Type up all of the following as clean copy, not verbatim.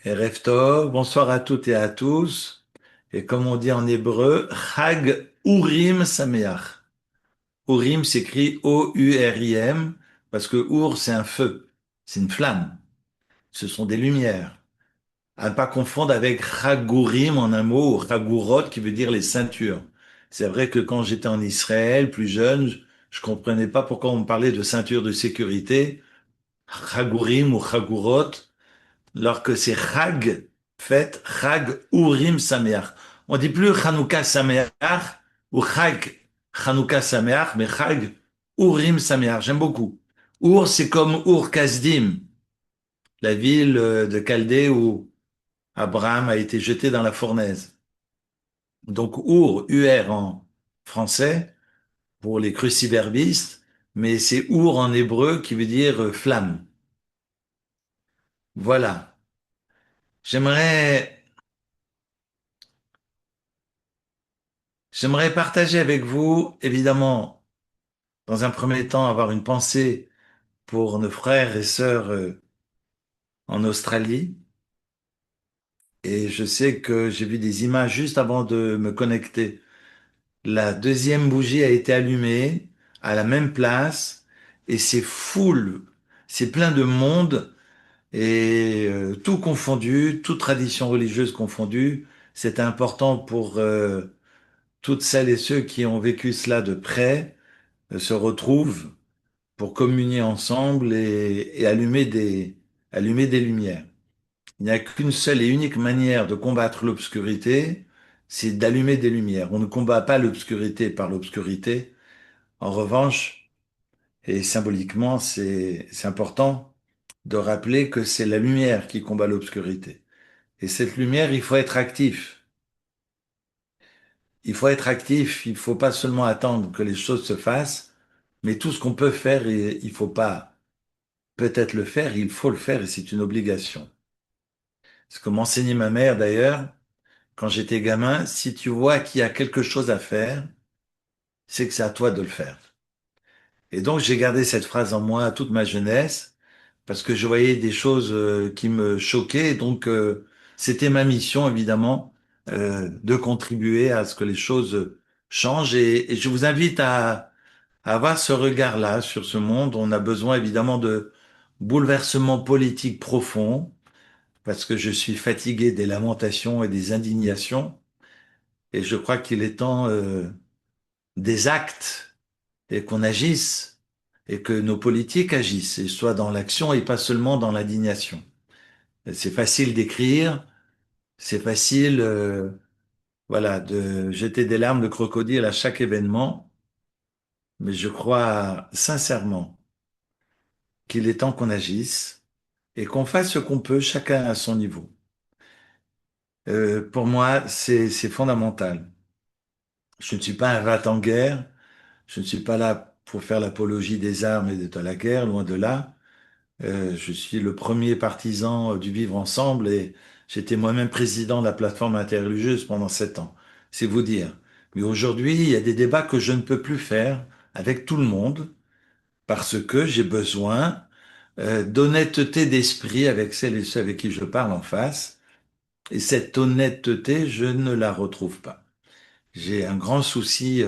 Erev Tov, bonsoir à toutes et à tous. Et comme on dit en hébreu, Chag Urim Sameach. Urim s'écrit O-U-R-I-M, parce que Ur, c'est un feu, c'est une flamme, ce sont des lumières. À ne pas confondre avec Chagurim en un mot, ou Chagurot qui veut dire les ceintures. C'est vrai que quand j'étais en Israël, plus jeune, je comprenais pas pourquoi on me parlait de ceinture de sécurité, Chagurim ou Chagurot, alors que c'est Chag, fête, Chag Urim Sameach. On dit plus Chanukah Sameach ou Chag Chanukah Sameach, mais Chag Urim Sameach. J'aime beaucoup. Ur, c'est comme Ur Kasdim, la ville de Chaldée où Abraham a été jeté dans la fournaise. Donc Ur, UR en français, pour les cruciverbistes, mais c'est Ur en hébreu qui veut dire flamme. Voilà. J'aimerais J'aimerais partager avec vous, évidemment, dans un premier temps, avoir une pensée pour nos frères et sœurs en Australie. Et je sais que j'ai vu des images juste avant de me connecter. La deuxième bougie a été allumée à la même place et c'est full, c'est plein de monde et tout confondu, toute tradition religieuse confondue. C'est important pour toutes celles et ceux qui ont vécu cela de près, se retrouvent pour communier ensemble et allumer des lumières. Il n'y a qu'une seule et unique manière de combattre l'obscurité, c'est d'allumer des lumières. On ne combat pas l'obscurité par l'obscurité. En revanche, et symboliquement, c'est important de rappeler que c'est la lumière qui combat l'obscurité. Et cette lumière, il faut être actif. Il faut être actif, il faut pas seulement attendre que les choses se fassent, mais tout ce qu'on peut faire, il faut pas peut-être le faire, il faut le faire et c'est une obligation. Ce que m'enseignait ma mère d'ailleurs, quand j'étais gamin, si tu vois qu'il y a quelque chose à faire, c'est que c'est à toi de le faire. Et donc j'ai gardé cette phrase en moi toute ma jeunesse, parce que je voyais des choses qui me choquaient, et donc c'était ma mission évidemment de contribuer à ce que les choses changent. Et je vous invite à avoir ce regard-là sur ce monde. On a besoin évidemment de bouleversements politiques profonds parce que je suis fatigué des lamentations et des indignations, et je crois qu'il est temps des actes et qu'on agisse, et que nos politiques agissent, et soient dans l'action et pas seulement dans l'indignation. C'est facile d'écrire, c'est facile, voilà, de jeter des larmes de crocodile à chaque événement, mais je crois sincèrement qu'il est temps qu'on agisse et qu'on fasse ce qu'on peut, chacun à son niveau. Pour moi, c'est fondamental. Je ne suis pas un rat en guerre. Je ne suis pas là pour faire l'apologie des armes et de la guerre, loin de là. Je suis le premier partisan du vivre ensemble et j'étais moi-même président de la plateforme interreligieuse pendant 7 ans. C'est vous dire. Mais aujourd'hui, il y a des débats que je ne peux plus faire avec tout le monde parce que j'ai besoin d'honnêteté d'esprit avec celles et ceux avec qui je parle en face. Et cette honnêteté, je ne la retrouve pas. J'ai un grand souci,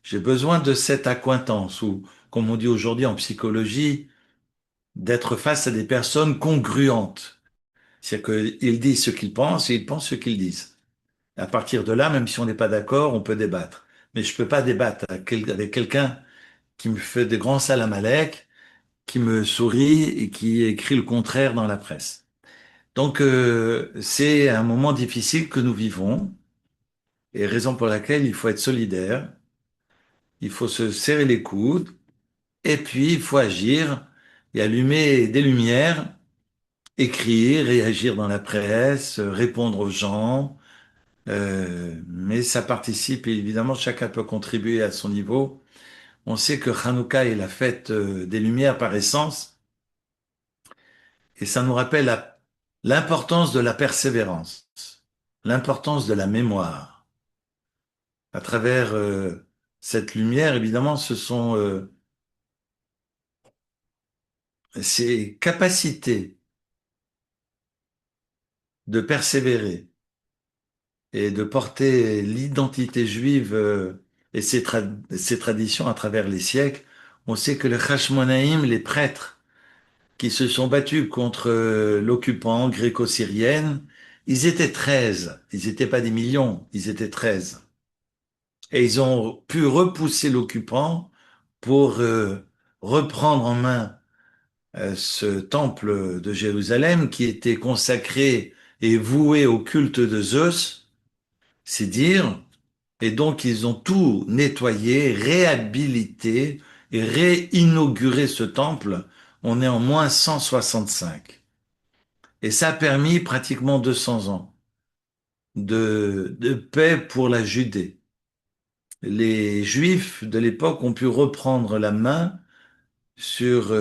j'ai besoin de cette accointance ou, comme on dit aujourd'hui en psychologie, d'être face à des personnes congruentes. C'est-à-dire qu'ils disent ce qu'ils pensent et ils pensent ce qu'ils disent. À partir de là, même si on n'est pas d'accord, on peut débattre. Mais je peux pas débattre avec quelqu'un qui me fait des grands salam-alek, qui me sourit et qui écrit le contraire dans la presse. Donc, c'est un moment difficile que nous vivons et raison pour laquelle il faut être solidaire, il faut se serrer les coudes et puis il faut agir et allumer des lumières, écrire, réagir dans la presse, répondre aux gens, mais ça participe et évidemment chacun peut contribuer à son niveau. On sait que Hanouka est la fête des lumières par essence et ça nous rappelle l'importance de la persévérance, l'importance de la mémoire. À travers cette lumière, évidemment, ce sont ces capacités de persévérer et de porter l'identité juive et ses traditions à travers les siècles. On sait que les Hashmonaïm, les prêtres qui se sont battus contre l'occupant gréco-syrienne, ils étaient 13. Ils n'étaient pas des millions, ils étaient 13. Et ils ont pu repousser l'occupant pour reprendre en main ce temple de Jérusalem qui était consacré et voué au culte de Zeus, c'est dire, et donc ils ont tout nettoyé, réhabilité et réinauguré ce temple. On est en moins 165. Et ça a permis pratiquement 200 ans de paix pour la Judée. Les Juifs de l'époque ont pu reprendre la main sur,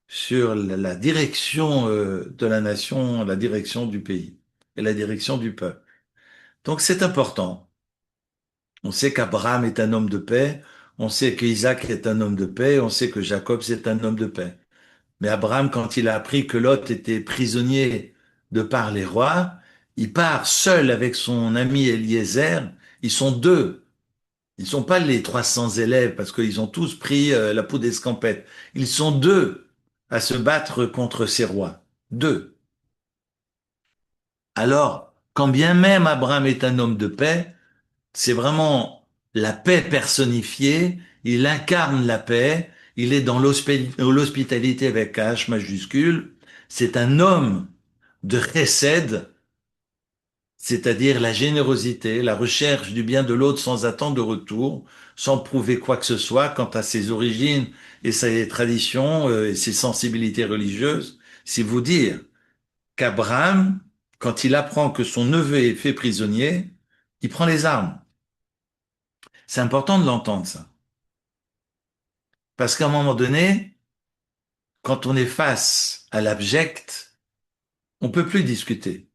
sur la direction de la nation, la direction du pays et la direction du peuple. Donc c'est important. On sait qu'Abraham est un homme de paix, on sait qu'Isaac est un homme de paix, on sait que Jacob c'est un homme de paix. Mais Abraham, quand il a appris que Lot était prisonnier de par les rois, il part seul avec son ami Eliezer. Ils sont deux. Ils sont pas les 300 élèves parce qu'ils ont tous pris la peau d'escampette. Ils sont deux à se battre contre ces rois. Deux. Alors, quand bien même Abraham est un homme de paix, c'est vraiment la paix personnifiée. Il incarne la paix. Il est dans l'hospitalité avec un H majuscule. C'est un homme de chesed, c'est-à-dire la générosité, la recherche du bien de l'autre sans attendre de retour, sans prouver quoi que ce soit quant à ses origines et ses traditions et ses sensibilités religieuses. C'est vous dire qu'Abraham, quand il apprend que son neveu est fait prisonnier, il prend les armes. C'est important de l'entendre, ça. Parce qu'à un moment donné, quand on est face à l'abject, on peut plus discuter.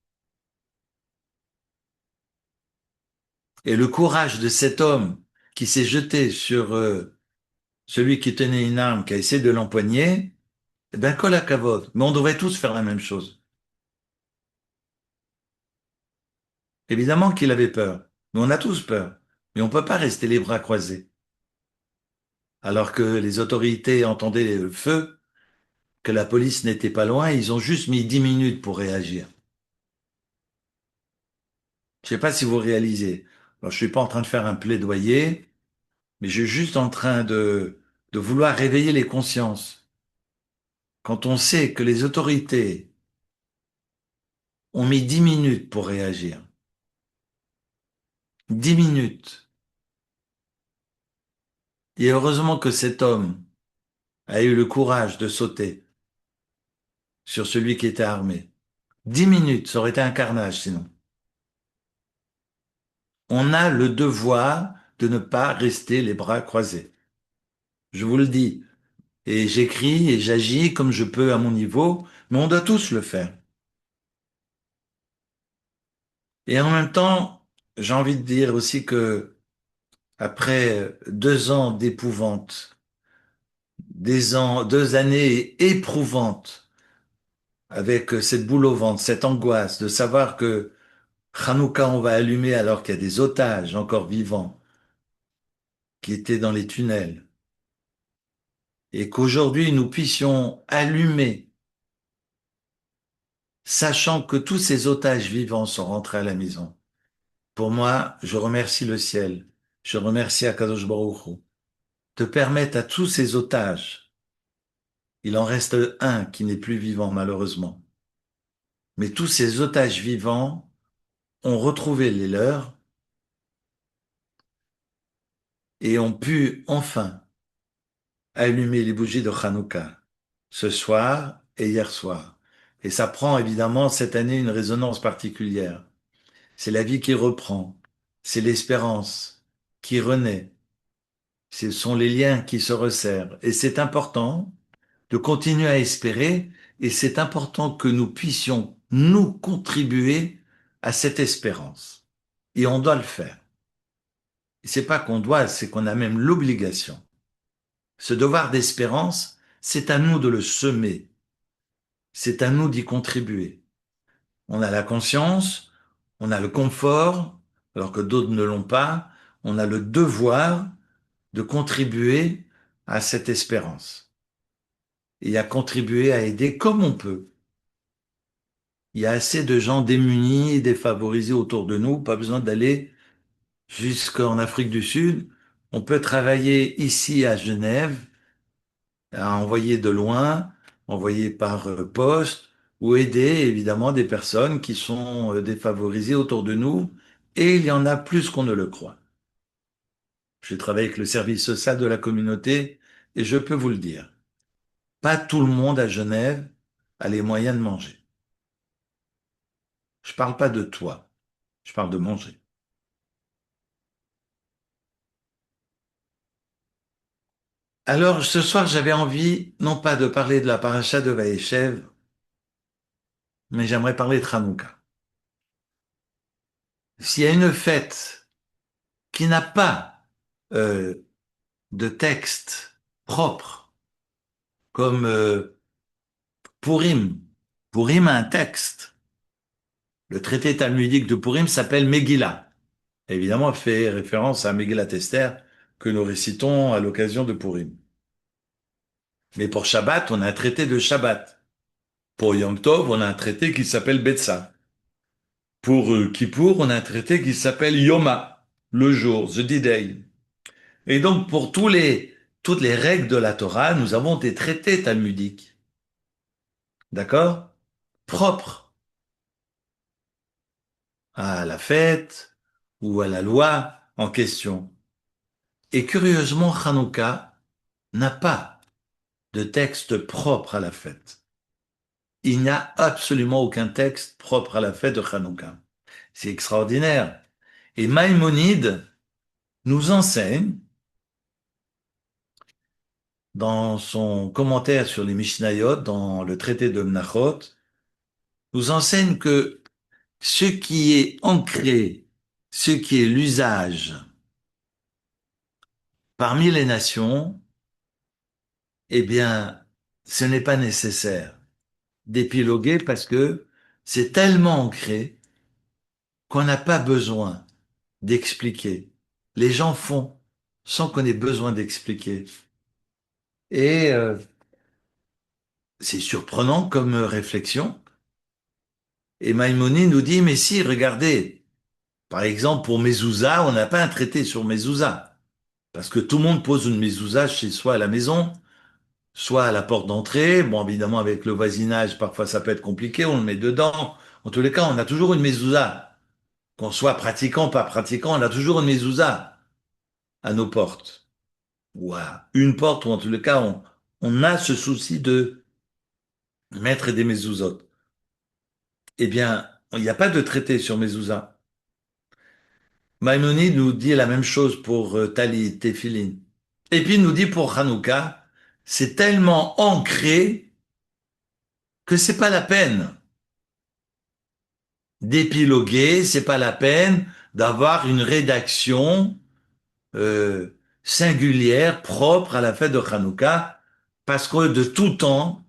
Et le courage de cet homme qui s'est jeté sur celui qui tenait une arme, qui a essayé de l'empoigner, eh ben, kol hakavod. Mais on devrait tous faire la même chose. Évidemment qu'il avait peur. Mais on a tous peur. Mais on peut pas rester les bras croisés. Alors que les autorités entendaient le feu, que la police n'était pas loin, ils ont juste mis 10 minutes pour réagir. Je sais pas si vous réalisez. Alors, je suis pas en train de faire un plaidoyer, mais je suis juste en train de vouloir réveiller les consciences. Quand on sait que les autorités ont mis 10 minutes pour réagir, 10 minutes, et heureusement que cet homme a eu le courage de sauter sur celui qui était armé. 10 minutes, ça aurait été un carnage sinon. On a le devoir de ne pas rester les bras croisés. Je vous le dis. Et j'écris et j'agis comme je peux à mon niveau, mais on doit tous le faire. Et en même temps, j'ai envie de dire aussi que après 2 ans d'épouvante, 2 années éprouvantes, avec cette boule au ventre, cette angoisse de savoir que Hanouka, on va allumer alors qu'il y a des otages encore vivants qui étaient dans les tunnels, et qu'aujourd'hui nous puissions allumer, sachant que tous ces otages vivants sont rentrés à la maison. Pour moi, je remercie le ciel, je remercie Akadosh Baruch Hu, de permettre à tous ces otages, il en reste un qui n'est plus vivant malheureusement, mais tous ces otages vivants ont retrouvé les leurs et ont pu enfin allumer les bougies de Hanouka ce soir et hier soir. Et ça prend évidemment cette année une résonance particulière. C'est la vie qui reprend, c'est l'espérance qui renaît, ce sont les liens qui se resserrent. Et c'est important de continuer à espérer et c'est important que nous puissions nous contribuer à cette espérance. Et on doit le faire. Et c'est pas qu'on doit, c'est qu'on a même l'obligation. Ce devoir d'espérance, c'est à nous de le semer. C'est à nous d'y contribuer. On a la conscience, on a le confort, alors que d'autres ne l'ont pas. On a le devoir de contribuer à cette espérance et à contribuer à aider comme on peut. Il y a assez de gens démunis et défavorisés autour de nous, pas besoin d'aller jusqu'en Afrique du Sud. On peut travailler ici à Genève, à envoyer de loin, envoyer par poste, ou aider évidemment des personnes qui sont défavorisées autour de nous, et il y en a plus qu'on ne le croit. J'ai travaillé avec le service social de la communauté, et je peux vous le dire, pas tout le monde à Genève a les moyens de manger. Je parle pas de toi, je parle de manger. Alors, ce soir, j'avais envie, non pas de parler de la paracha de Vaïchev, mais j'aimerais parler de Hanouka. S'il y a une fête qui n'a pas euh, de texte propre, comme Purim, Purim a un texte. Le traité talmudique de Purim s'appelle Megillah. Évidemment, fait référence à Megillat Esther que nous récitons à l'occasion de Purim. Mais pour Shabbat, on a un traité de Shabbat. Pour Yom Tov, on a un traité qui s'appelle Betsa. Pour Kippour, on a un traité qui s'appelle Yoma, le jour, the D-Day. Et donc, pour toutes les règles de la Torah, nous avons des traités talmudiques. D'accord? Propres à la fête ou à la loi en question. Et curieusement, Hanouka n'a pas de texte propre à la fête. Il n'y a absolument aucun texte propre à la fête de Hanouka. C'est extraordinaire. Et Maïmonide nous enseigne, dans son commentaire sur les Mishnayot, dans le traité de Menachot, nous enseigne que ce qui est ancré, ce qui est l'usage parmi les nations, eh bien, ce n'est pas nécessaire d'épiloguer parce que c'est tellement ancré qu'on n'a pas besoin d'expliquer. Les gens font sans qu'on ait besoin d'expliquer. Et c'est surprenant comme réflexion. Et Maïmonide nous dit, mais si, regardez, par exemple, pour Mezouza, on n'a pas un traité sur Mezouza. Parce que tout le monde pose une mezouza chez soi à la maison, soit à la porte d'entrée. Bon, évidemment, avec le voisinage, parfois ça peut être compliqué, on le met dedans. En tous les cas, on a toujours une mezouza. Qu'on soit pratiquant, pas pratiquant, on a toujours une mezouza à nos portes. Ou à une porte, ou en tous les cas, on a ce souci de mettre des mezouzotes. Eh bien, il n'y a pas de traité sur mezouza. Maïmonide nous dit la même chose pour Talit, Téphilin. Et puis il nous dit pour Hanouka, c'est tellement ancré que c'est pas la peine d'épiloguer, c'est pas la peine d'avoir une rédaction euh, singulière, propre à la fête de Hanouka, parce que de tout temps,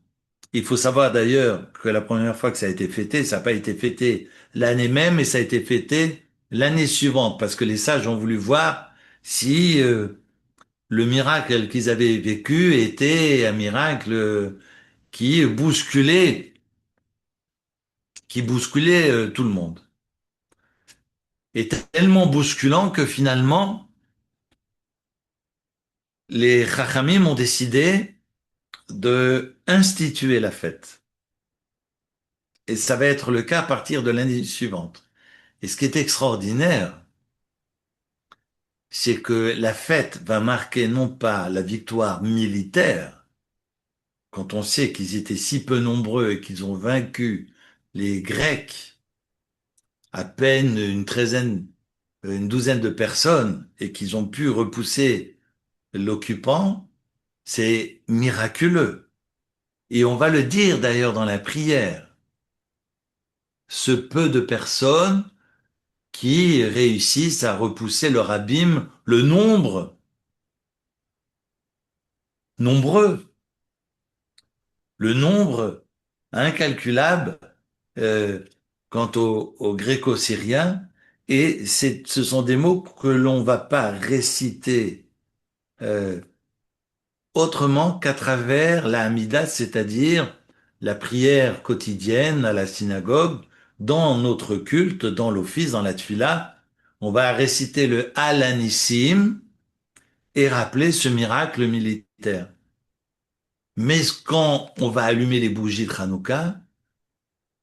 il faut savoir d'ailleurs que la première fois que ça a été fêté, ça n'a pas été fêté l'année même, mais ça a été fêté l'année suivante, parce que les sages ont voulu voir si le miracle qu'ils avaient vécu était un miracle qui bousculait, qui bousculait tout le monde. Et tellement bousculant que finalement, les Chachamim ont décidé de instituer la fête. Et ça va être le cas à partir de l'année suivante. Et ce qui est extraordinaire, c'est que la fête va marquer non pas la victoire militaire, quand on sait qu'ils étaient si peu nombreux et qu'ils ont vaincu les Grecs, à peine une douzaine de personnes, et qu'ils ont pu repousser l'occupant, c'est miraculeux. Et on va le dire d'ailleurs dans la prière. Ce peu de personnes qui réussissent à repousser leur abîme, le nombre nombreux, le nombre incalculable, euh, quant au gréco-syrien, et ce sont des mots que l'on va pas réciter euh, autrement qu'à travers la Hamidah, c'est-à-dire la prière quotidienne à la synagogue, dans notre culte, dans l'office, dans la tfila. On va réciter le Al Anissim et rappeler ce miracle militaire. Mais quand on va allumer les bougies de Hanouka,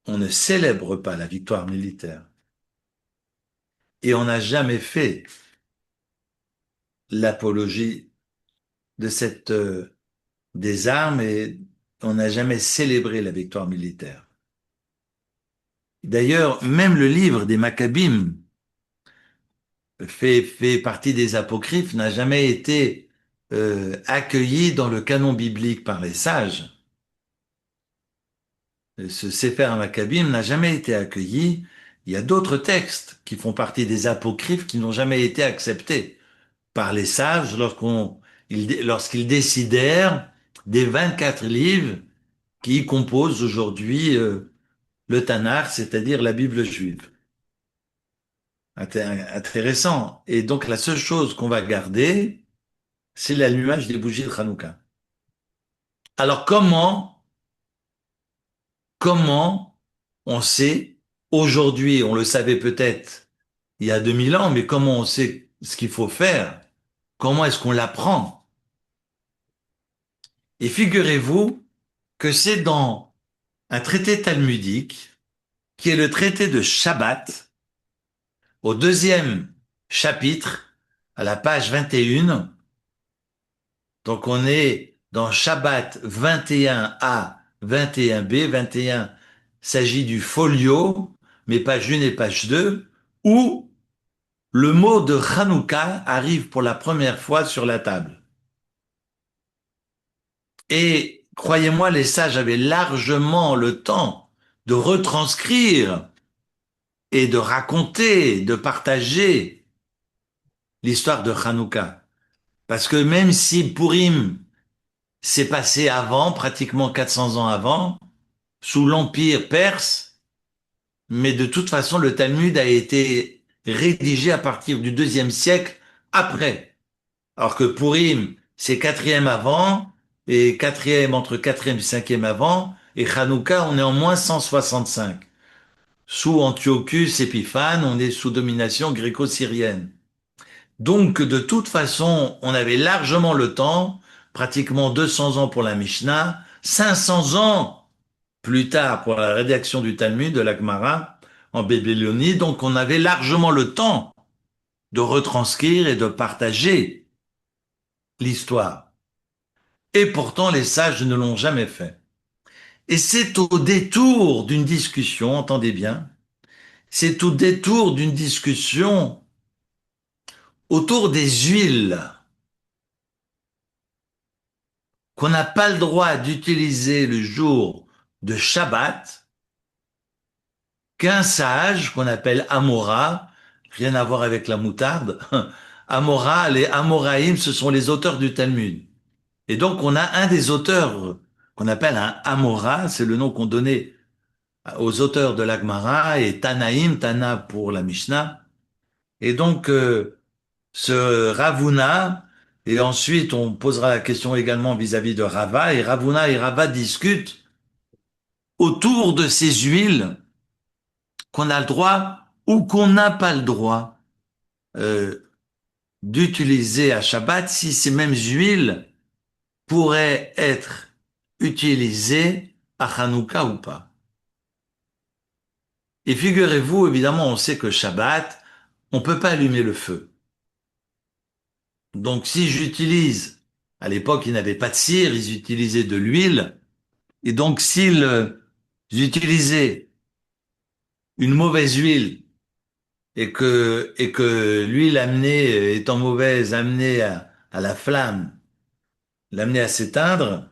on ne célèbre pas la victoire militaire. Et on n'a jamais fait l'apologie de cette des armes et on n'a jamais célébré la victoire militaire. D'ailleurs, même le livre des Maccabim fait partie des apocryphes, n'a jamais été accueilli dans le canon biblique par les sages. Ce Sefer Maccabim n'a jamais été accueilli. Il y a d'autres textes qui font partie des apocryphes qui n'ont jamais été acceptés par les sages lorsqu'ils décidèrent des 24 livres qui composent aujourd'hui le Tanakh, c'est-à-dire la Bible juive. Intéressant. Et donc la seule chose qu'on va garder, c'est l'allumage des bougies de Hanouka. Alors comment on sait aujourd'hui, on le savait peut-être il y a 2000 ans, mais comment on sait ce qu'il faut faire? Comment est-ce qu'on l'apprend? Et figurez-vous que c'est dans un traité talmudique qui est le traité de Shabbat, au deuxième chapitre, à la page 21. Donc on est dans Shabbat 21a, 21b. 21 s'agit du folio, mais page 1 et page 2, où le mot de Hanouka arrive pour la première fois sur la table. Et croyez-moi, les sages avaient largement le temps de retranscrire et de raconter, de partager l'histoire de Hanouka. Parce que même si Purim s'est passé avant, pratiquement 400 ans avant, sous l'Empire perse, mais de toute façon, le Talmud a été rédigé à partir du deuxième siècle après. Alors que Purim, c'est quatrième avant, et quatrième entre quatrième et cinquième avant, et Hanouka, on est en moins 165. Sous Antiochus Épiphane, on est sous domination gréco-syrienne. Donc, de toute façon, on avait largement le temps, pratiquement 200 ans pour la Mishnah, 500 ans plus tard pour la rédaction du Talmud, de la Gemara, en Babylonie. Donc, on avait largement le temps de retranscrire et de partager l'histoire. Et pourtant, les sages ne l'ont jamais fait. Et c'est au détour d'une discussion, entendez bien, c'est au détour d'une discussion autour des huiles qu'on n'a pas le droit d'utiliser le jour de Shabbat qu'un sage qu'on appelle Amora, rien à voir avec la moutarde, Amora, les Amoraïm, ce sont les auteurs du Talmud. Et donc on a un des auteurs qu'on appelle un Amora, c'est le nom qu'on donnait aux auteurs de la Gemara, et Tanaïm, Tana pour la Mishnah. Et donc ce Ravuna, et ensuite on posera la question également vis-à-vis de Rava, et Ravuna et Rava discutent autour de ces huiles qu'on a le droit ou qu'on n'a pas le droit euh, d'utiliser à Shabbat, si ces mêmes huiles pourraient être utilisées à Hanouka ou pas. Et figurez-vous, évidemment, on sait que Shabbat, on peut pas allumer le feu. Donc si j'utilise, à l'époque, ils n'avaient pas de cire, ils utilisaient de l'huile, et donc s'ils utilisaient une mauvaise huile et que l'huile amenée étant mauvaise, amenée à la flamme, l'amenait à s'éteindre,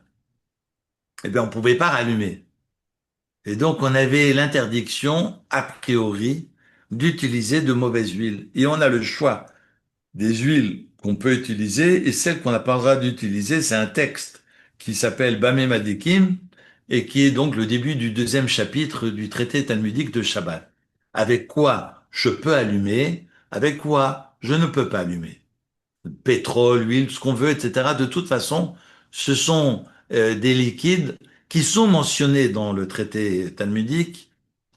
eh bien, on pouvait pas rallumer. Et donc, on avait l'interdiction, a priori, d'utiliser de mauvaises huiles. Et on a le choix des huiles qu'on peut utiliser et celles qu'on n'a pas le droit d'utiliser. C'est un texte qui s'appelle Bameh Madikim et qui est donc le début du deuxième chapitre du traité talmudique de Shabbat. Avec quoi je peux allumer, avec quoi je ne peux pas allumer. Pétrole, huile, ce qu'on veut, etc. De toute façon, ce sont des liquides qui sont mentionnés dans le traité talmudique,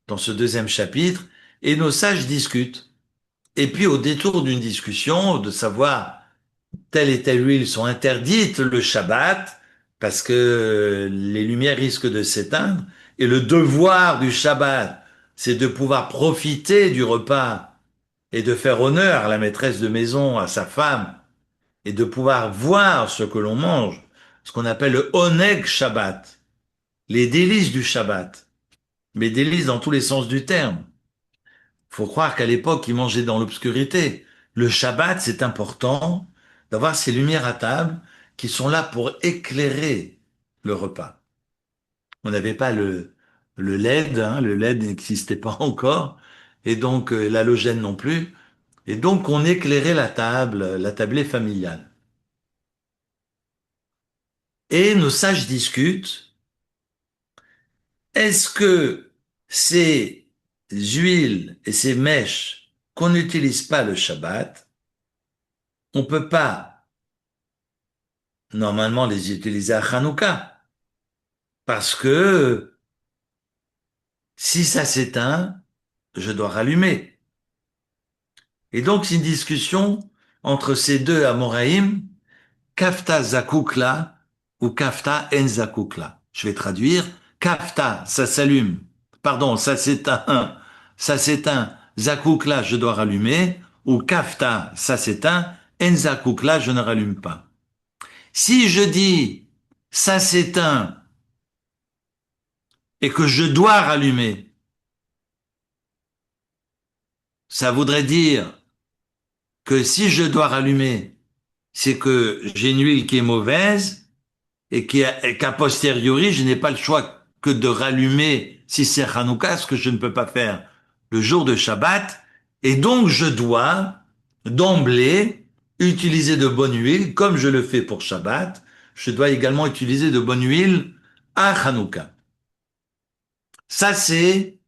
dans ce deuxième chapitre, et nos sages discutent. Et puis au détour d'une discussion, de savoir telle et telle huile sont interdites le Shabbat, parce que les lumières risquent de s'éteindre, et le devoir du Shabbat, c'est de pouvoir profiter du repas et de faire honneur à la maîtresse de maison, à sa femme, et de pouvoir voir ce que l'on mange, ce qu'on appelle le Oneg Shabbat, les délices du Shabbat, mais délices dans tous les sens du terme. Faut croire qu'à l'époque, ils mangeaient dans l'obscurité. Le Shabbat, c'est important d'avoir ces lumières à table qui sont là pour éclairer le repas. On n'avait pas le LED, hein, le LED n'existait pas encore, et donc l'halogène non plus. Et donc on éclairait la tablée familiale. Et nos sages discutent, est-ce que ces huiles et ces mèches qu'on n'utilise pas le Shabbat, on peut pas normalement les utiliser à Hanouka? Parce que si ça s'éteint, je dois rallumer. Et donc c'est une discussion entre ces deux Amoraïm, Kafta Zakukla ou Kafta En Zakukla. Je vais traduire. Kafta, ça s'allume. Pardon, ça s'éteint. Ça s'éteint. Zakukla, je dois rallumer. Ou Kafta, ça s'éteint. En Zakukla, je ne rallume pas. Si je dis ça s'éteint et que je dois rallumer, ça voudrait dire que si je dois rallumer, c'est que j'ai une huile qui est mauvaise et qu'a posteriori, je n'ai pas le choix que de rallumer si c'est Hanouka, ce que je ne peux pas faire le jour de Shabbat. Et donc, je dois d'emblée utiliser de bonne huile, comme je le fais pour Shabbat. Je dois également utiliser de bonne huile à Hanouka. Ça, c'est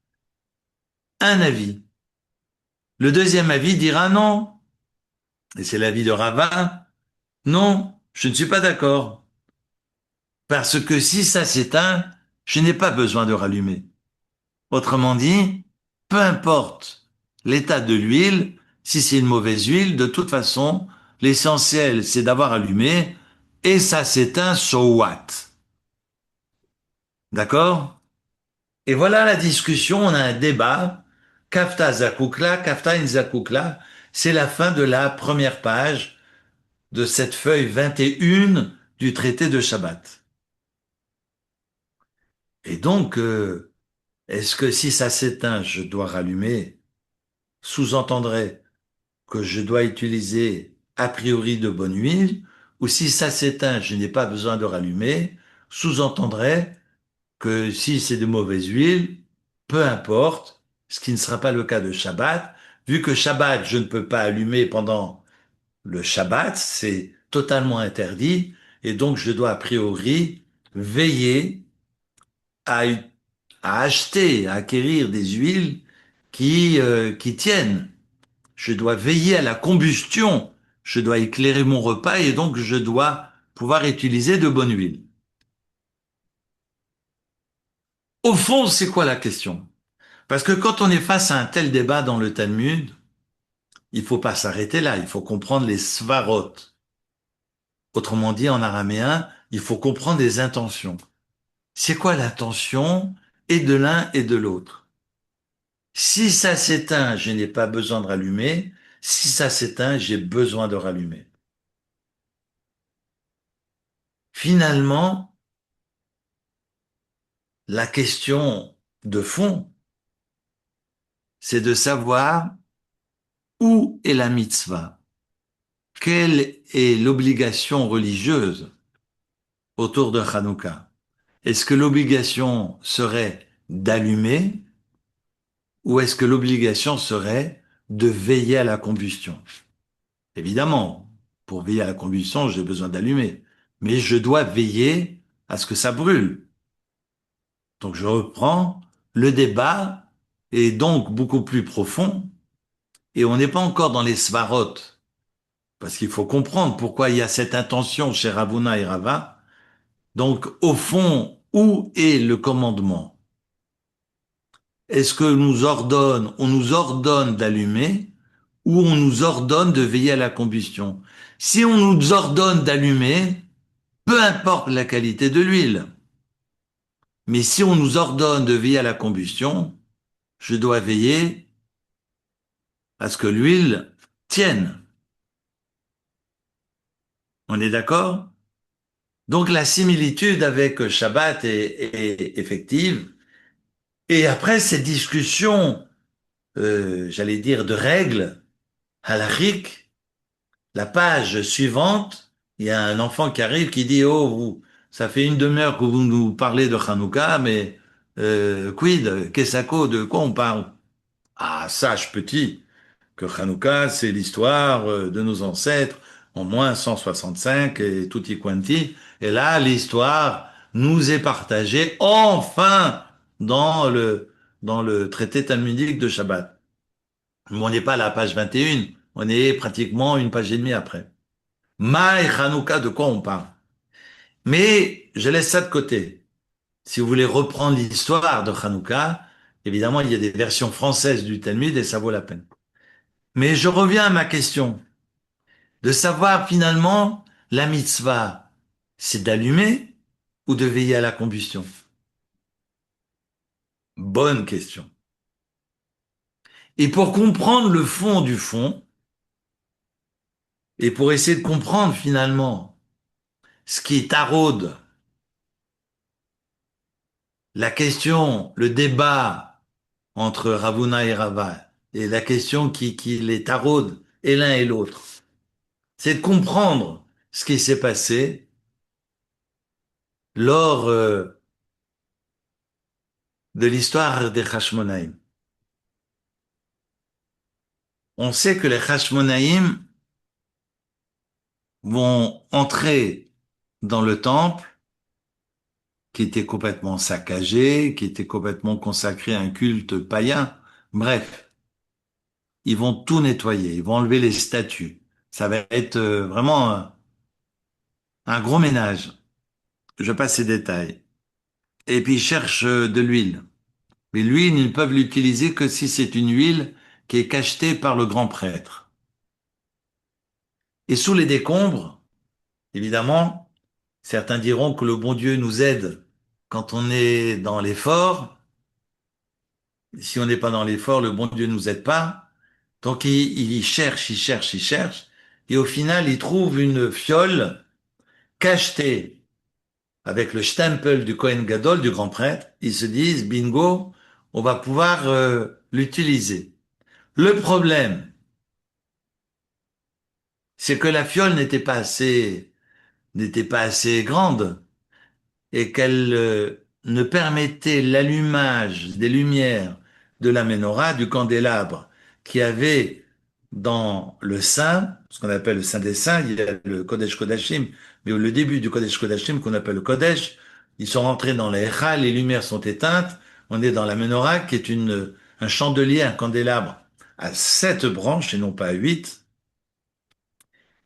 un avis. Le deuxième avis dira non, et c'est l'avis de Rava, non, je ne suis pas d'accord. Parce que si ça s'éteint, je n'ai pas besoin de rallumer. Autrement dit, peu importe l'état de l'huile, si c'est une mauvaise huile, de toute façon, l'essentiel, c'est d'avoir allumé, et ça s'éteint, so what? D'accord? Et voilà la discussion, on a un débat, Kafta Zakukla, Kafta Inzakukla, c'est la fin de la première page de cette feuille 21 du traité de Shabbat. Et donc, est-ce que si ça s'éteint, je dois rallumer? Sous-entendrait que je dois utiliser a priori de bonne huile, ou si ça s'éteint, je n'ai pas besoin de rallumer, sous-entendrait que si c'est de mauvaise huile, peu importe, ce qui ne sera pas le cas de Shabbat, vu que Shabbat, je ne peux pas allumer pendant le Shabbat, c'est totalement interdit, et donc je dois a priori veiller à, à acheter, à acquérir des huiles qui tiennent. Je dois veiller à la combustion, je dois éclairer mon repas et donc je dois pouvoir utiliser de bonne huile. Au fond, c'est quoi la question? Parce que quand on est face à un tel débat dans le Talmud, il faut pas s'arrêter là, il faut comprendre les svarot. Autrement dit, en araméen, il faut comprendre les intentions. C'est quoi l'intention et de l'un et de l'autre? Si ça s'éteint, je n'ai pas besoin de rallumer. Si ça s'éteint, j'ai besoin de rallumer. Finalement, la question de fond, c'est de savoir où est la mitzvah, quelle est l'obligation religieuse autour de Hanouka. Est-ce que l'obligation serait d'allumer ou est-ce que l'obligation serait de veiller à la combustion? Évidemment, pour veiller à la combustion, j'ai besoin d'allumer, mais je dois veiller à ce que ça brûle. Donc je reprends, le débat est donc beaucoup plus profond et on n'est pas encore dans les svarot, parce qu'il faut comprendre pourquoi il y a cette intention chez Ravuna et Rava. Donc au fond, où est le commandement? Est-ce que on nous ordonne d'allumer ou on nous ordonne de veiller à la combustion? Si on nous ordonne d'allumer, peu importe la qualité de l'huile. Mais si on nous ordonne de veiller à la combustion, je dois veiller à ce que l'huile tienne. On est d'accord? Donc la similitude avec Shabbat est effective. Et après cette discussion, j'allais dire de règles, halachiques, la page suivante, il y a un enfant qui arrive qui dit, oh, ça fait une demi-heure que vous nous parlez de Hanouka, mais quid, qu'est-ce de quoi on parle? Ah, sache petit, que Hanouka, c'est l'histoire de nos ancêtres en moins 165 et tutti quanti. Et là, l'histoire nous est partagée enfin dans dans le traité talmudique de Shabbat. Mais on n'est pas à la page 21, on est pratiquement une page et demie après. Ma et Hanouka, de quoi on parle? Mais je laisse ça de côté. Si vous voulez reprendre l'histoire de Hanouka, évidemment, il y a des versions françaises du Talmud et ça vaut la peine. Mais je reviens à ma question. De savoir finalement la mitzvah, c'est d'allumer ou de veiller à la combustion? Bonne question. Et pour comprendre le fond du fond, et pour essayer de comprendre finalement ce qui taraude la question, le débat entre Ravuna et Rava, et la question qui les taraude et l'un et l'autre, c'est de comprendre ce qui s'est passé lors de l'histoire des Hashmonaïm. On sait que les Hashmonaïm vont entrer dans le temple qui était complètement saccagé, qui était complètement consacré à un culte païen. Bref, ils vont tout nettoyer, ils vont enlever les statues. Ça va être vraiment un gros ménage. Je passe ces détails. Et puis ils cherchent de l'huile. Mais l'huile, ils ne peuvent l'utiliser que si c'est une huile qui est cachetée par le grand prêtre. Et sous les décombres, évidemment, certains diront que le bon Dieu nous aide quand on est dans l'effort. Si on n'est pas dans l'effort, le bon Dieu ne nous aide pas. Donc il cherche, il cherche, il cherche. Et au final, il trouve une fiole cachetée avec le stempel du Kohen Gadol, du grand prêtre. Ils se disent, bingo, on va pouvoir l'utiliser. Le problème, c'est que la fiole n'était pas assez grande et qu'elle ne permettait l'allumage des lumières de la menorah, du candélabre, qui avait dans le Saint, ce qu'on appelle le Saint des Saints, il y a le Kodesh Kodashim, mais au le début du Kodesh Kodashim, qu'on appelle le Kodesh, ils sont rentrés dans les Echal, les lumières sont éteintes, on est dans la menorah, qui est un chandelier, un candélabre, à 7 branches et non pas à 8.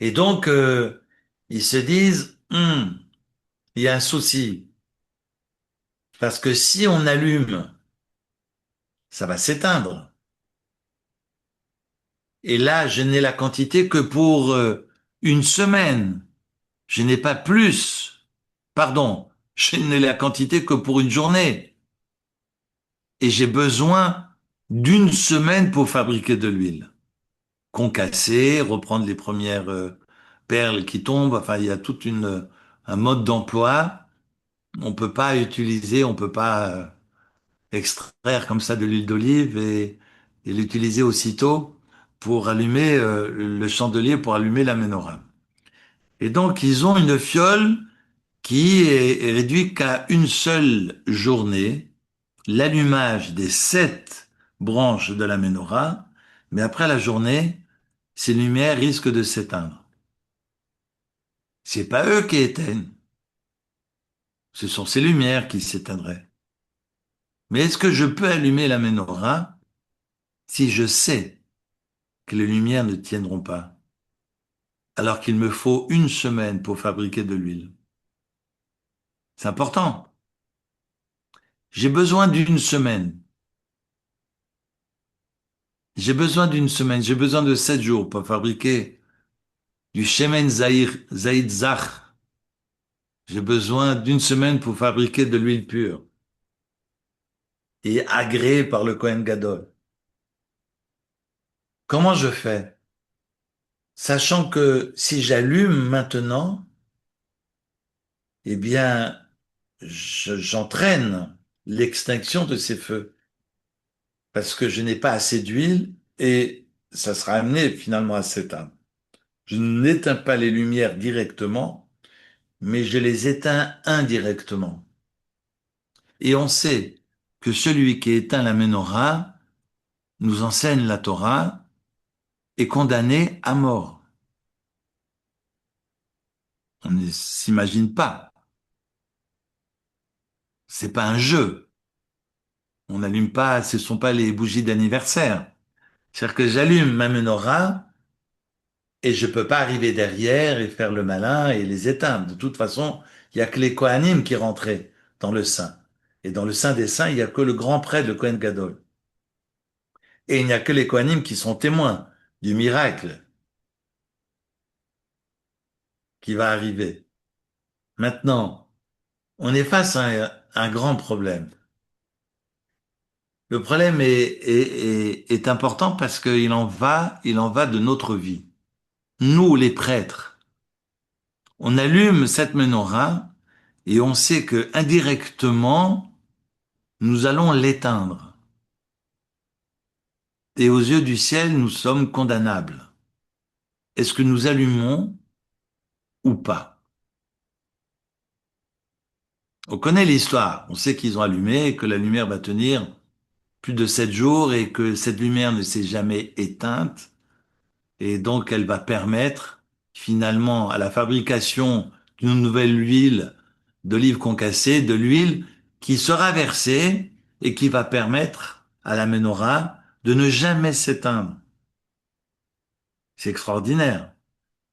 Et donc, ils se disent, il y a un souci. Parce que si on allume, ça va s'éteindre. Et là, je n'ai la quantité que pour une semaine. Je n'ai pas plus. Pardon, je n'ai la quantité que pour une journée. Et j'ai besoin d'une semaine pour fabriquer de l'huile. Concasser, reprendre les premières perles qui tombent. Enfin, il y a un mode d'emploi. On peut pas utiliser, on peut pas extraire comme ça de l'huile d'olive et l'utiliser aussitôt pour allumer le chandelier, pour allumer la menorah. Et donc, ils ont une fiole qui est réduite qu'à une seule journée, l'allumage des 7 branches de la menorah, mais après la journée, ces lumières risquent de s'éteindre. C'est pas eux qui éteignent, ce sont ces lumières qui s'éteindraient. Mais est-ce que je peux allumer la menorah si je sais que les lumières ne tiendront pas, alors qu'il me faut une semaine pour fabriquer de l'huile? C'est important. J'ai besoin d'une semaine. J'ai besoin d'une semaine. J'ai besoin de 7 jours pour fabriquer du Shemen Zaïd Zach. J'ai besoin d'une semaine pour fabriquer de l'huile pure et agréée par le Kohen Gadol. Comment je fais? Sachant que si j'allume maintenant, eh bien, j'entraîne l'extinction de ces feux parce que je n'ai pas assez d'huile et ça sera amené finalement à s'éteindre. Je n'éteins pas les lumières directement, mais je les éteins indirectement. Et on sait que celui qui éteint la menorah, nous enseigne la Torah, est condamné à mort. On ne s'imagine pas. C'est pas un jeu. On n'allume pas, ce sont pas les bougies d'anniversaire. C'est-à-dire que j'allume ma menorah et je peux pas arriver derrière et faire le malin et les éteindre. De toute façon, il y a que les Kohanim qui rentraient dans le Saint. Et dans le Saint des Saints, il y a que le grand prêtre, le Kohen Gadol. Et il n'y a que les Kohanim qui sont témoins du miracle qui va arriver. Maintenant, on est face à un grand problème. Le problème est important parce il en va de notre vie. Nous, les prêtres, on allume cette menorah et on sait que indirectement, nous allons l'éteindre. Et aux yeux du ciel, nous sommes condamnables. Est-ce que nous allumons ou pas? On connaît l'histoire. On sait qu'ils ont allumé et que la lumière va tenir plus de 7 jours et que cette lumière ne s'est jamais éteinte. Et donc, elle va permettre finalement à la fabrication d'une nouvelle huile d'olive concassée, de l'huile qui sera versée et qui va permettre à la menorah de ne jamais s'éteindre. C'est extraordinaire.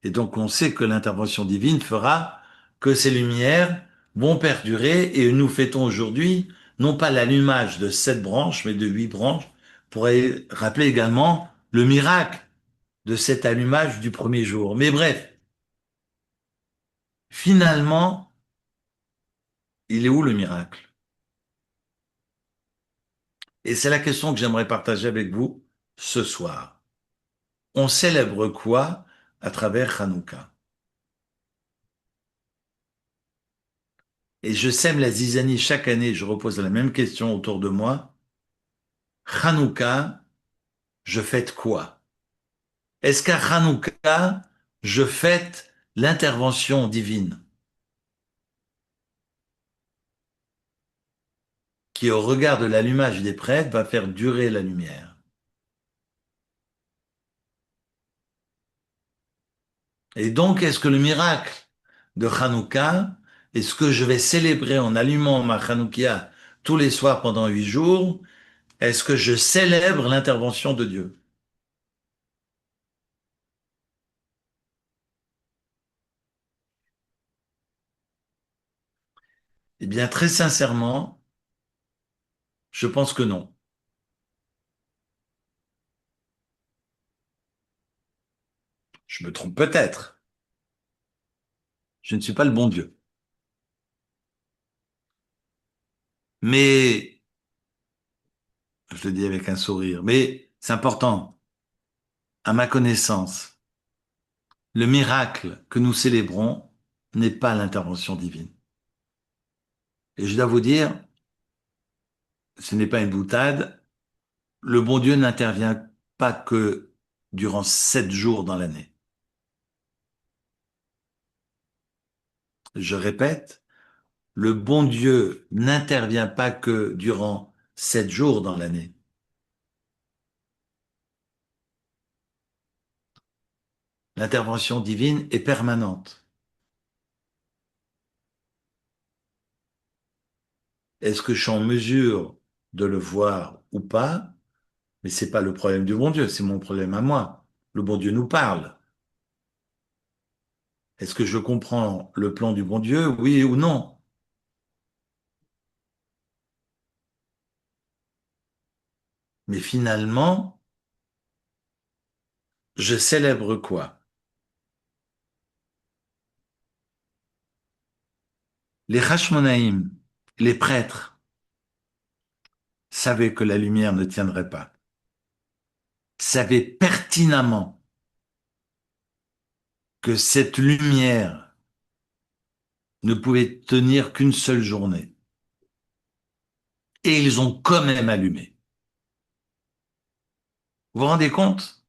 Et donc, on sait que l'intervention divine fera que ces lumières vont perdurer et nous fêtons aujourd'hui non pas l'allumage de 7 branches, mais de 8 branches pour rappeler également le miracle de cet allumage du premier jour. Mais bref, finalement, il est où le miracle? Et c'est la question que j'aimerais partager avec vous ce soir. On célèbre quoi à travers Hanouka? Et je sème la zizanie chaque année, je repose la même question autour de moi. Hanouka, je fête quoi? Est-ce qu'à Hanouka, je fête l'intervention divine qui, au regard de l'allumage des prêtres, va faire durer la lumière? Et donc, est-ce que le miracle de Hanouka est ce que je vais célébrer en allumant ma Hanoukia tous les soirs pendant 8 jours? Est-ce que je célèbre l'intervention de Dieu? Eh bien, très sincèrement, je pense que non. Je me trompe peut-être. Je ne suis pas le bon Dieu. Mais, je le dis avec un sourire, mais c'est important. À ma connaissance, le miracle que nous célébrons n'est pas l'intervention divine. Et je dois vous dire, ce n'est pas une boutade, le bon Dieu n'intervient pas que durant 7 jours dans l'année. Je répète, le bon Dieu n'intervient pas que durant 7 jours dans l'année. L'intervention divine est permanente. Est-ce que je suis en mesure de le voir ou pas, mais c'est pas le problème du bon Dieu, c'est mon problème à moi. Le bon Dieu nous parle. Est-ce que je comprends le plan du bon Dieu, oui ou non? Mais finalement, je célèbre quoi? Les Hashmonaïm, les prêtres, savaient que la lumière ne tiendrait pas, savaient pertinemment que cette lumière ne pouvait tenir qu'une seule journée. Et ils ont quand même allumé. Vous vous rendez compte?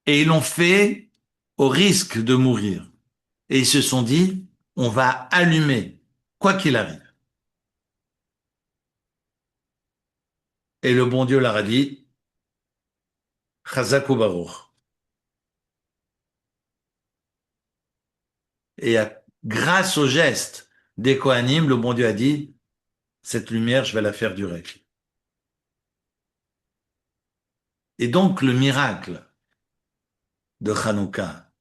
Et ils l'ont fait au risque de mourir. Et ils se sont dit, on va allumer, quoi qu'il arrive. Et le bon Dieu leur a dit, Chazak ou Baruch. Et grâce au geste des Kohanim, le bon Dieu a dit, cette lumière, je vais la faire durer. Et donc, le miracle de Hanouka,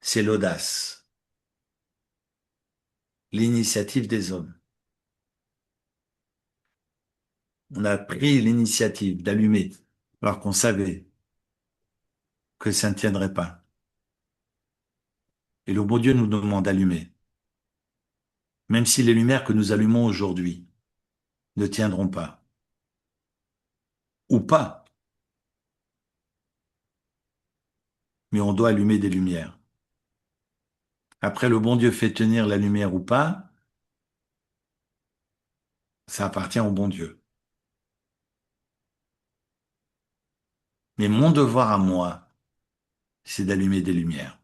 c'est l'audace, l'initiative des hommes. On a pris l'initiative d'allumer, alors qu'on savait que ça ne tiendrait pas. Et le bon Dieu nous demande d'allumer, même si les lumières que nous allumons aujourd'hui ne tiendront pas, ou pas, mais on doit allumer des lumières. Après, le bon Dieu fait tenir la lumière ou pas, ça appartient au bon Dieu. Mais mon devoir à moi, c'est d'allumer des lumières.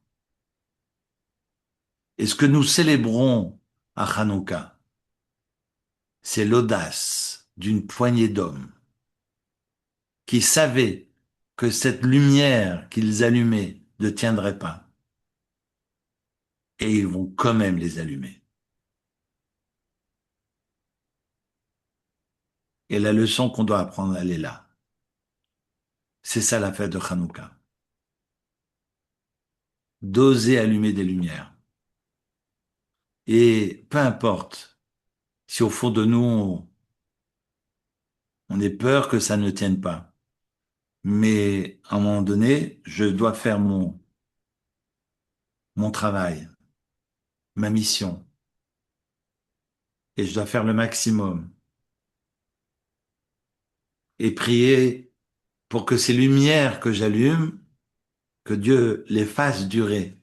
Et ce que nous célébrons à Hanouka, c'est l'audace d'une poignée d'hommes qui savaient que cette lumière qu'ils allumaient ne tiendrait pas. Et ils vont quand même les allumer. Et la leçon qu'on doit apprendre, elle est là. C'est ça la fête de Hanouka. D'oser allumer des lumières. Et peu importe si au fond de nous, on ait peur que ça ne tienne pas. Mais à un moment donné, je dois faire mon travail, ma mission. Et je dois faire le maximum. Et prier pour que ces lumières que j'allume, que Dieu les fasse durer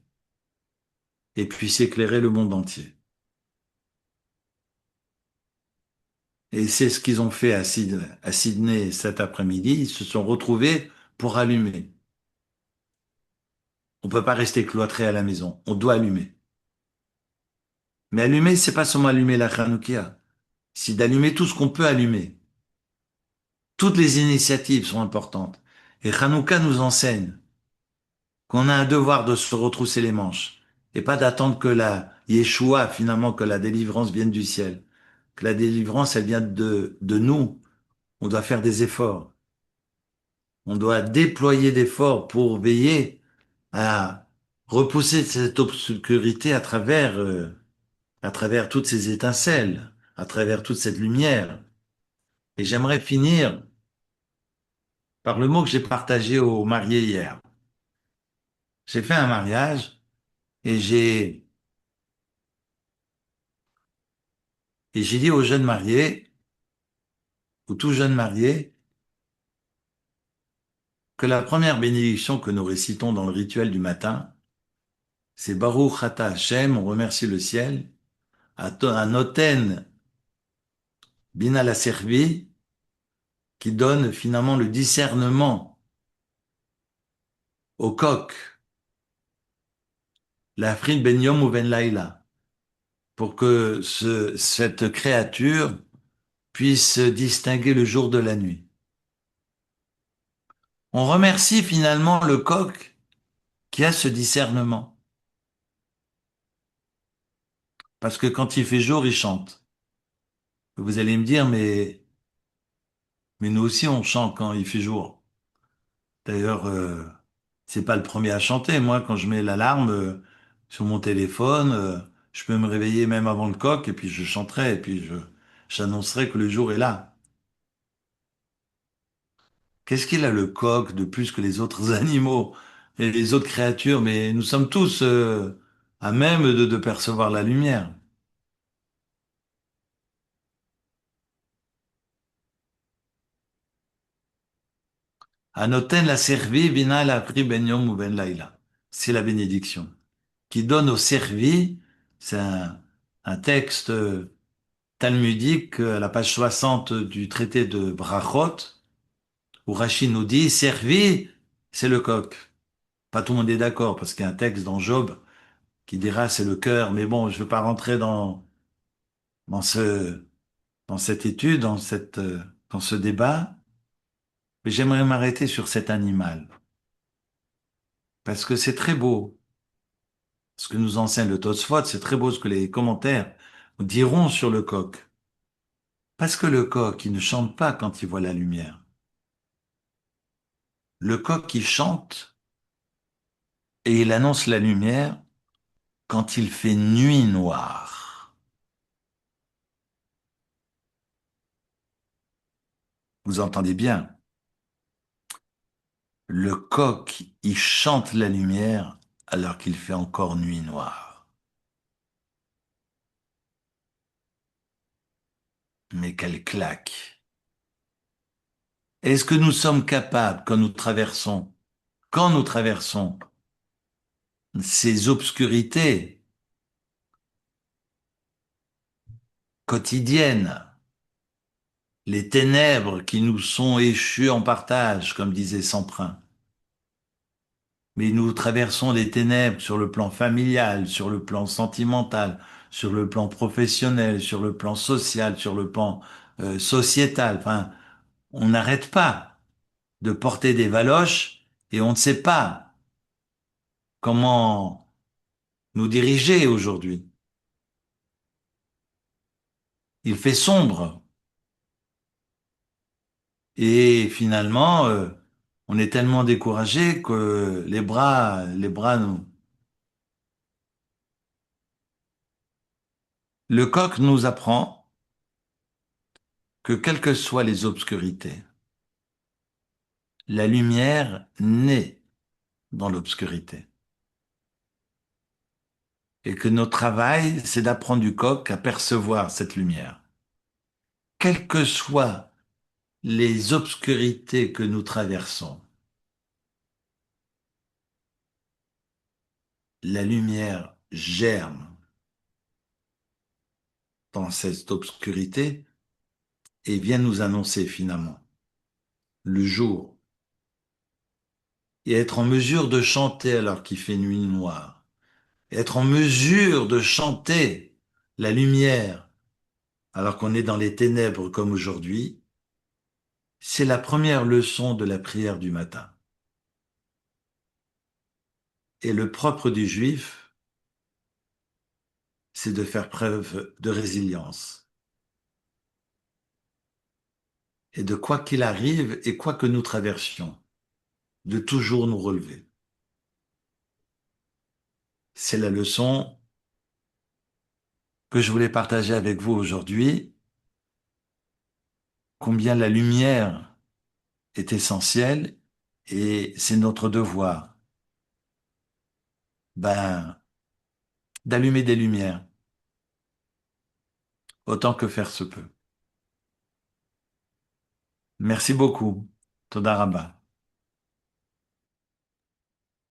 et puisse éclairer le monde entier. Et c'est ce qu'ils ont fait à Sydney cet après-midi. Ils se sont retrouvés pour allumer. On peut pas rester cloîtré à la maison. On doit allumer. Mais allumer, c'est pas seulement allumer la Hanoukia. C'est d'allumer tout ce qu'on peut allumer. Toutes les initiatives sont importantes. Et Hanouka nous enseigne qu'on a un devoir de se retrousser les manches et pas d'attendre que la Yeshua, finalement, que la délivrance vienne du ciel. Que la délivrance, elle vient de nous. On doit faire des efforts. On doit déployer d'efforts pour veiller à repousser cette obscurité à travers toutes ces étincelles, à travers toute cette lumière. Et j'aimerais finir par le mot que j'ai partagé aux mariés hier. J'ai fait un mariage et j'ai dit aux jeunes mariés, aux tout jeunes mariés, que la première bénédiction que nous récitons dans le rituel du matin, c'est Baruch Ata Hashem, on remercie le ciel, à Noten Bina la Servi, qui donne finalement le discernement au coq, la Frid Ben Yom ou Ben Laila, pour que cette créature puisse distinguer le jour de la nuit. On remercie finalement le coq qui a ce discernement, parce que quand il fait jour, il chante. Vous allez me dire, mais Mais nous aussi, on chante quand il fait jour. D'ailleurs, c'est pas le premier à chanter. Moi, quand je mets l'alarme sur mon téléphone, je peux me réveiller même avant le coq et puis je chanterai et puis j'annoncerai que le jour est là. Qu'est-ce qu'il a le coq de plus que les autres animaux et les autres créatures? Mais nous sommes tous à même de percevoir la lumière. Anoten la servi vina la pri ben yom ou ben laila. C'est la bénédiction. Qui donne au servi, c'est un texte talmudique à la page 60 du traité de Brachot, où Rachid nous dit, servi, c'est le coq. Pas tout le monde est d'accord, parce qu'il y a un texte dans Job qui dira c'est le cœur, mais bon, je ne veux pas rentrer dans ce, dans cette étude, dans ce débat, mais j'aimerais m'arrêter sur cet animal, parce que c'est très beau, ce que nous enseigne le Tosfot, c'est très beau ce que les commentaires diront sur le coq. Parce que le coq, il ne chante pas quand il voit la lumière. Le coq, il chante et il annonce la lumière quand il fait nuit noire. Vous entendez bien? Le coq, il chante la lumière alors qu'il fait encore nuit noire. Mais quelle claque! Est-ce que nous sommes capables, quand nous traversons ces obscurités quotidiennes, les ténèbres qui nous sont échues en partage, comme disait Semprin, mais nous traversons les ténèbres sur le plan familial, sur le plan sentimental, sur le plan professionnel, sur le plan social, sur le plan sociétal. Enfin, on n'arrête pas de porter des valoches et on ne sait pas comment nous diriger aujourd'hui. Il fait sombre et finalement, on est tellement découragé que les bras nous... Le coq nous apprend que quelles que soient les obscurités, la lumière naît dans l'obscurité. Et que notre travail, c'est d'apprendre du coq à percevoir cette lumière. Quelles que soient les obscurités que nous traversons, la lumière germe dans cette obscurité et vient nous annoncer finalement le jour et être en mesure de chanter alors qu'il fait nuit noire, être en mesure de chanter la lumière alors qu'on est dans les ténèbres comme aujourd'hui, c'est la première leçon de la prière du matin. Et le propre du juif, c'est de faire preuve de résilience. Et de quoi qu'il arrive et quoi que nous traversions, de toujours nous relever. C'est la leçon que je voulais partager avec vous aujourd'hui, combien la lumière est essentielle et c'est notre devoir, ben, d'allumer des lumières, autant que faire se peut. Merci beaucoup. Toda Rabba.